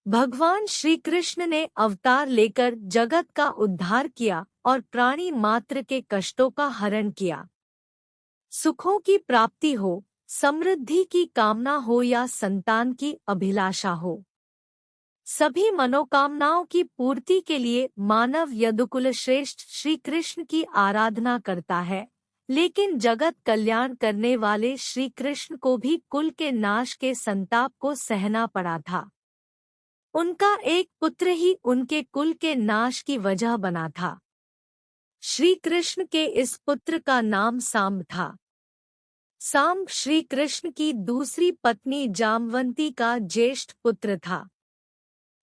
भगवान श्री कृष्ण ने अवतार लेकर जगत का उद्धार किया और प्राणी मात्र के कष्टों का हरण किया। सुखों की प्राप्ति हो, समृद्धि की कामना हो या संतान की अभिलाषा हो, सभी मनोकामनाओं की पूर्ति के लिए मानव यदुकुल श्रेष्ठ श्री कृष्ण की आराधना करता है। लेकिन जगत कल्याण करने वाले श्री कृष्ण को भी कुल के नाश के संताप को सहना पड़ा था। उनका एक पुत्र ही उनके कुल के नाश की वजह बना था। श्री कृष्ण के इस पुत्र का नाम सांब था। सांब श्री कृष्ण की दूसरी पत्नी जामवंती का ज्येष्ठ पुत्र था।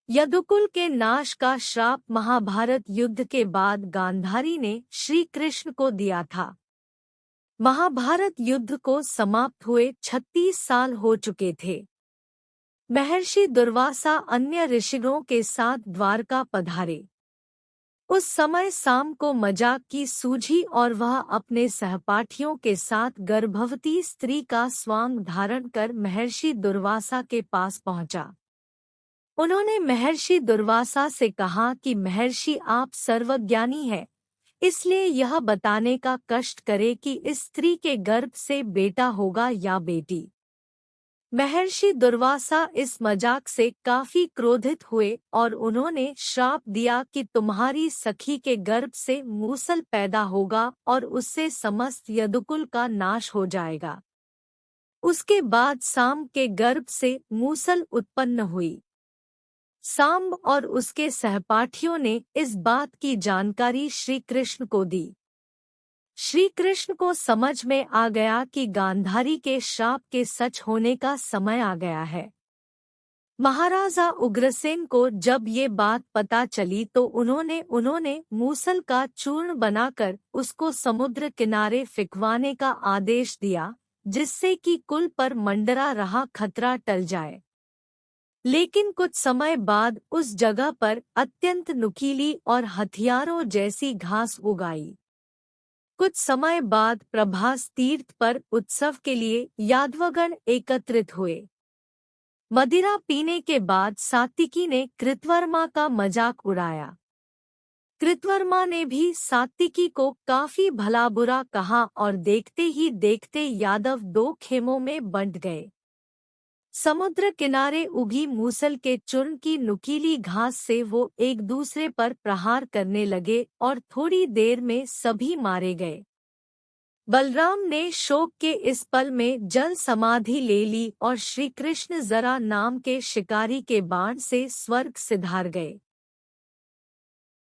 यदुकुल के नाश का श्राप महाभारत युद्ध के बाद गांधारी ने श्री कृष्ण को दिया था। महाभारत युद्ध को समाप्त हुए 36 साल हो चुके थे। महर्षि दुर्वासा अन्य ऋषियों के साथ द्वारका पधारे। उस समय सांब को मजाक की सूझी और वह अपने सहपाठियों के साथ गर्भवती स्त्री का स्वांग धारण कर महर्षि दुर्वासा के पास पहुंचा। उन्होंने महर्षि दुर्वासा से कहा कि महर्षि आप सर्वज्ञानी हैं, इसलिए यह बताने का कष्ट करे कि इस स्त्री के गर्भ से बेटा होगा या बेटी। महर्षि दुर्वासा इस मजाक से काफी क्रोधित हुए और उन्होंने श्राप दिया कि तुम्हारी सखी के गर्भ से मूसल पैदा होगा और उससे समस्त यदुकुल का नाश हो जाएगा। उसके बाद सांब के गर्भ से मूसल उत्पन्न हुई। सांब और उसके सहपाठियों ने इस बात की जानकारी श्री कृष्ण को दी। श्री कृष्ण को समझ में आ गया कि गांधारी के श्राप के सच होने का समय आ गया है। महाराजा उग्रसेन को जब ये बात पता चली तो उन्होंने मूसल का चूर्ण बनाकर उसको समुद्र किनारे फिकवाने का आदेश दिया, जिससे कि कुल पर मंडरा रहा खतरा टल जाए। लेकिन कुछ समय बाद उस जगह पर अत्यंत नुकीली और हथियारों जैसी घास उगाई। कुछ समय बाद प्रभास तीर्थ पर उत्सव के लिए यादवगण एकत्रित हुए। मदिरा पीने के बाद सात्विकी ने कृतवर्मा का मजाक उड़ाया। कृतवर्मा ने भी सात्विकी को काफी भला बुरा कहा और देखते ही देखते यादव दो खेमों में बंट गए। समुद्र किनारे उगी मूसल के चूर्ण की नुकीली घास से वो एक दूसरे पर प्रहार करने लगे और थोड़ी देर में सभी मारे गए। बलराम ने शोक के इस पल में जल समाधि ले ली और श्री कृष्ण जरा नाम के शिकारी के बाण से स्वर्ग सिधार गए।